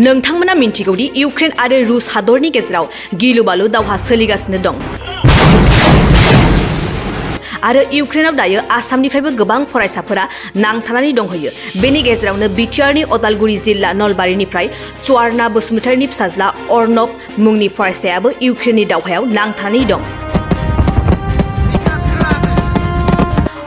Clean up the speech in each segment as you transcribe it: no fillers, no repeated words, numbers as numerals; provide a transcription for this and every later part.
नोंथांमोना मिन्थिगौदि इउक्रेन आरो रुस हादरनि गेजेराव गिलु-बालु दावहा सोलिगासिनो दं। आरो इउक्रेनाव दायो आसामनिफ्रायबो गोबां फरायसाफोरा नांथानानै दंहैयो। बेनि गेजेरावनो बिटिआरनि अदालगुरि जिल्ला नलबारिनिफ्राय चुवारना बसुमतारीनि फिसाज्ला अरनब मुंनि फरायसायाबो इउक्रेननि दावहायाव नांथानानै दं।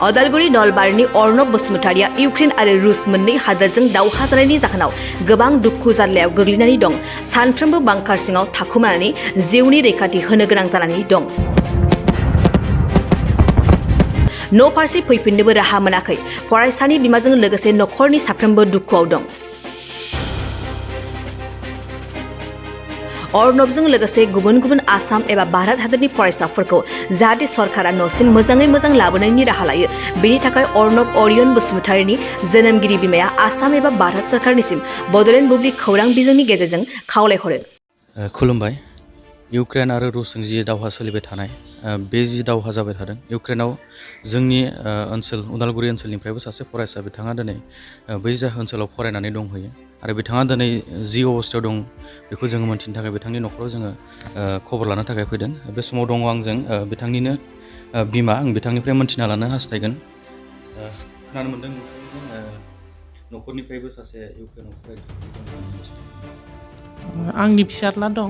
अदालगुरि नलबारिनि अरनब बसुमतारीया इउक्रेन आरो रुस मोननै हादोरजों दावहा जानायनि जाहोनाव गोबां दुखु जारलायाव गोग्लैनानै दं। सानफ्रोमबो बांकार सिङाव थाखुमानानै जिउनि रैखाथि होनो गोनां जानानै दं। न'फारसे फैफिननोबो राहा मोनाखै। फरायसानि बिमाजों लोगोसे नखरनि साफ्रोमबो दुखुआव दं। अरनबजों लोगोसे गुबुन गुबुन आसाम एबा भारत हादरनि फरायसाफोरखौ जाहाथे सरकारा न'सिम मोजाङै मोजां लाबोनायनि राहा लायो, बेनि थाखाय अरनब अरियन बसुमतारीनि जोनोमगिरि बिमाया आसाम एबा भारत सरकारनिसिम बड'लेण्ड बुब्लि खौरां बिजोंनि गेजेरजों खावलायहरो। खुलुमबाय। इउक्रेन आरो रुसजों जि दावहा सोलिबाय थानाय, बे जि दावहा जाबाय थादों इउक्रेनाव जोंनि ओनसोल उदालगुरि ओनसोलनिफ्रायबो सासे फरायसा, बिथाङा दिनै बै जा ओनसोलाव फरायनानै दंहैयो आरो बिथाङा दिनै जि अबस्थायाव दं बेखौ जोङो मोनथिनो थाखाय बिथांनि न'खराव जोङो खबर लानो थाखाय फैदों। बे समाव दङ आंजों बिथांनिनो बिमा। आं बिथांनिफ्राय मोनथिना लानो हास्थायगोन। खोनानो मोन्दों न'खरनिफ्रायबो सासे इउक्रेनाव फरायदों। आंनि फिसाज्ला दं,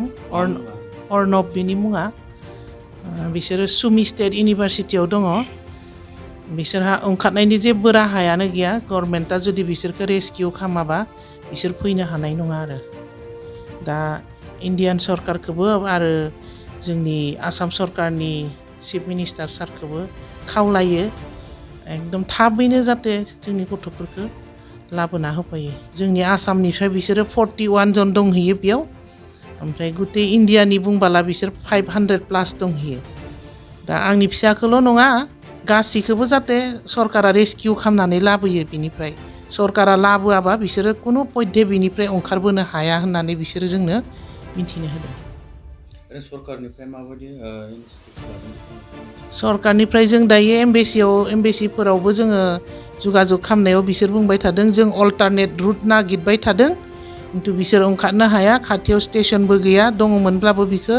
अरनब बिनि मुङा। बिसोरो सुमि स्टेट इउनिभारसिटियाव दङ। बिसोरहा ओंखारनायनि जेबो राहायानो गैया। गभर्नमेन्टआ जुदि बिसोरखौ रेस्किउ खालामाबा बिसोर फैनो हानाय नङा आरो। दा इन्डियान सरकारखौबो आरो जोंनि आसाम सरकारनि चिफ मिनिस्टार सारखौबो खावलायो एकदम थाबैनो जाहाथे जोंनि गथ'फोरखौ लाबोना होफैयो। जोंनि आसामनिफ्राय बिसोरो 41 जन दंहैयो बेयाव, ओमफ्राय गुटे इन्डियानि बुंबाला बिसोर 500+ दंहैयो। दा आंनि फिसाखौल' नङा, गासैखौबो जाहाथे सरकारा रेस्किउ खालामनानै लाबोयो। बिनिफ्राय सरकारा लाबोआबा बिसोरो कुनु पयधे बिनिफ्राय ओंखारबोनो हाया होननानै बिसोरो जोंनो मिथिनो होदों। सरकारनिफ्राय माबायदि सरकारनिफ्राय जों दायो एम्बेसिफोरावबो जोङो जगाजग खालामनायाव बिसोर बुंबाय थादों जों अल्टारनेट रुट नागिरबाय थादों, खिन्थु बिसोर ओंखारनो हाया। खाथियाव स्टेसनबो गैया, दङमोनब्लाबो बिखौ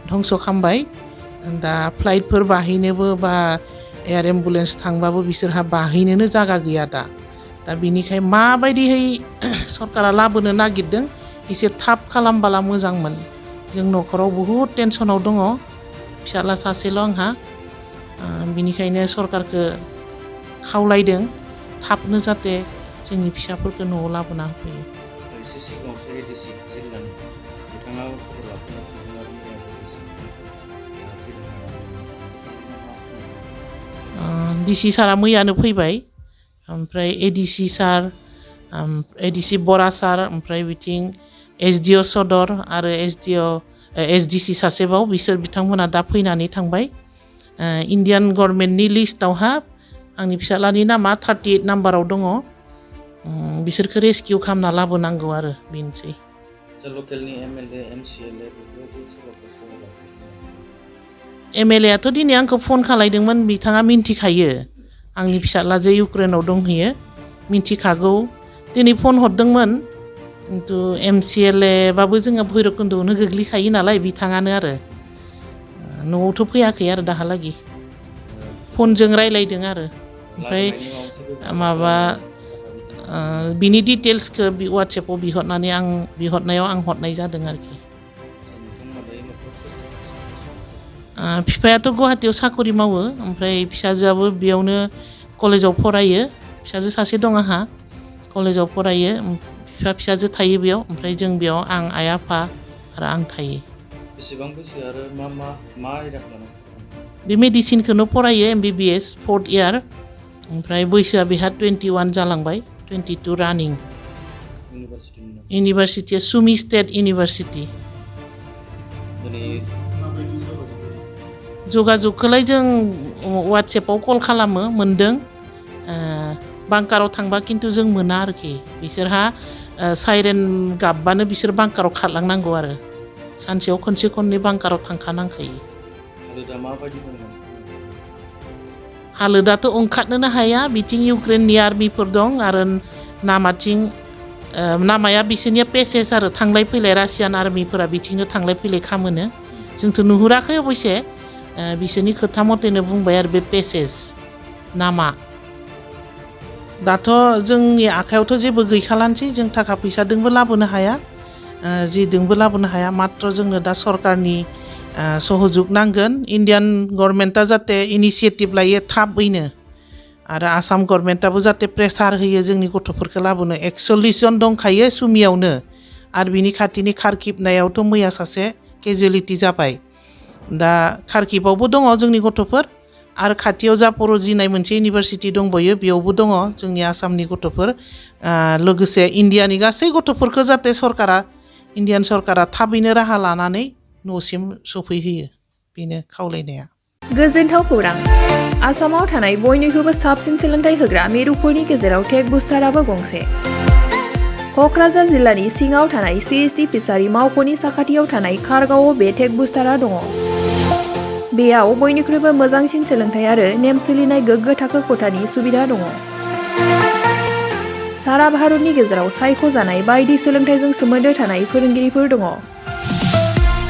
धंस' खालामबाय। दा फ्लाइटफोर बाहैनोबो बा एयार एम्बुलेन्स थांबाबो बिसोरहा बाहैनोनो जागा गैया दा बिनिखाय माबायदिहै सरकारा लाबोनो नागिरदों एसे थाब खालामबाला मोजांमोन। जों न'खराव बहुद टेनसनाव दङ, फिसाला सासेल' आंहा। बिनिखायनो सरकारखौ खावलायदों थाबनो जाहाथे जोंनि फिसाफोरखौ न'आव लाबोना होफैयो। डिसि सारा मैयानो फैबाय, ओमफ्राय एडिसि सार, एडिसि बरा सार, ओमफ्राय बिथिं एसडिअ सदर आरो एसडिसि सासेबाव बिसोर बिथांमोना दा फैनानै थांबाय। इन्डियान गभर्नमेन्टनि लिस्टआवहा आंनि फिसालानि नामा 38 नाम्बाराव दङ। बिसोरखौ रेस्किउ खालामना लाबोनांगौ आरो बेनोसै। एमएलएआथ' दिनै आंखौ फन खालायदोंमोन। बिथाङा मिन्थिखायो आंनि फिसाला जे इउक्रेनाव दंहैयो, मिन्थिखागौ। दिनै फन हरदोंमोन, खिन्थु एमसिएलएबाबो जोङो भैरबकुन्दआवनो गोग्लैखायो नालाय, बिथाङानो आरो न'आवथ' फैयाखै आरो दाहालागि। फनजों रायलायदों आरो ओमफ्राय माबा बिनि डिटेल्सखौ वाट्सएपाव बिहरनायाव आं हरनाय जादों आरोखि। बिफायाथ' गुवाहाटीयाव साकरि मावो, ओमफ्राय फिसाजोआबो बेयावनो कलेजाव फरायो। फिसाजो सासे दं आंहा, कलेजाव फरायो। फिसाजो थायो बेयाव, ओमफ्राय जों बेयाव आं आइ आफा आरो आं थायो। बेसेबां बैसो आरो मा आयदा खालामो? बे मेडिसिनखौनो फरायो, MBBS 4th इयार। ओमफ्राय बैसोआ बेहा 21 जालांबाय, 22 रानिं। इउनिभारसिटिया सुमि स्टेट इउनिभारसिटि। जगाजगखौलाय जों वाट्सएपाव कल खालामो, मोनदों। बांकाराव थांबा खिन्थु जों मोना आरोखि। बिसोरहा साइरेन गाबबानो बिसोर बांकाराव खारलांनांगौ आरो सानसेयाव खनसे खननै बांकाराव थांखानांखायो। हालोदाथ' ओंखारनोनो हाया। बिथिं इउक्रेननि आर्मिफोर दं आरो नामाथिं लामाया बिसोरनिया पेसेज आरो थांलाय फैलाय रासियान आर्मिफोरा बिथिंनो थांलाय फैलाय खालामोनो जोंथ' नुहुराखै अबयसे बिसोरनि खोथा मथेनो बुंबाय आरो बे पेसेज नामा दाथ' जोंनि आखायावथ' जेबो गैखालानोसै जों थाखा फैसादोंबो लाबोनो हाया जिदोंबो लाबोनो हाया मात्र जोंनो दा सरकारनि सहजुग नांगोन इन्डियान गभर्नमेन्टआ जाहाथे इनिसिएटिभ लायो थाबैनो आरो आसाम गभर्नमेन्टआबो जाहाथे प्रेसार होयो जोंनि गथ'फोरखौ लाबोनो 41 जन दंखायो सुमियावनो आरो बिनि खाथिनि खारकिबनायावथ' मैया सासे केजुवेलिटि जाबाय दा खारकिबावबो दङ जोंनि गथ'फोर आरो खाथियाव जापर'जिनाय मोनसे इउनिभारसिटि दंबायो बेयावबो दङ जोंनि आसामनि गथ'फोर लोगोसे इन्डियानि गासै गथ'फोरखौ जाहाथे सरकारा इन्डियान सरकारा थाबैनो राहा लानानै न'सिम सफैहोयो बेनो खावलायनाया गोजोनथाव खौरां आसामाव थानाय बयनिख्रुइबो साबसिन सोलोंथाइ होग्रा मिरुफोरनि गेजेराव टेक बुस्टाराबो गंसे क'क्राझार जिल्लानि सिङाव थानाय CST फिसारि मावख'नि साखाथियाव थानाय खारगावआव बे टेक बुस्टारा दङ बेयाव बयनिख्रुइबो मोजांसिन सोलोंथाइ आरो नेम सोलिनाय गोग्गो थाखो खथानि सुबिदा दङ सारा भारतनि गेजेराव सायख'जानाय बायदि सोलोंथाइजों सोमोन्दो थानाय फोरोंगिरिफोर दङ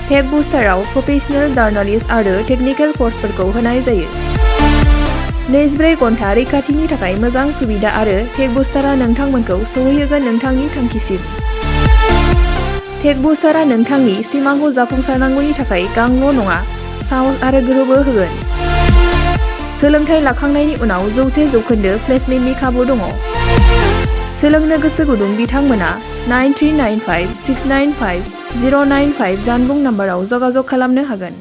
टेक बुस्टाराव प्रोफेशनेल जार्नालिस्ट आरो टेकनिकेल कर्सफोरखौ होनाय जायो 24 घन्टा रैखाथिनि थाखाय मोजां सुबिदा आरो टेक बुस्टारा नोंथांमोनखौ सौहैहोगोन नोंथांनि थांखिसिम टेक बुस्टारा नोंथांनि सिमांखौ जाफुंसारनांगौनि थाखाय गांल' नङा साहस आरो गोहोबो होगोन सोलोंथाइ लाखांनायनि उनाव 100% प्लेसमेन्टनि खाबु दङ सोलोंनो गोसो गुदुं बिथांमोना 9395695095 जानबुं नाम्बाराव जगाजग खालामनो हागोन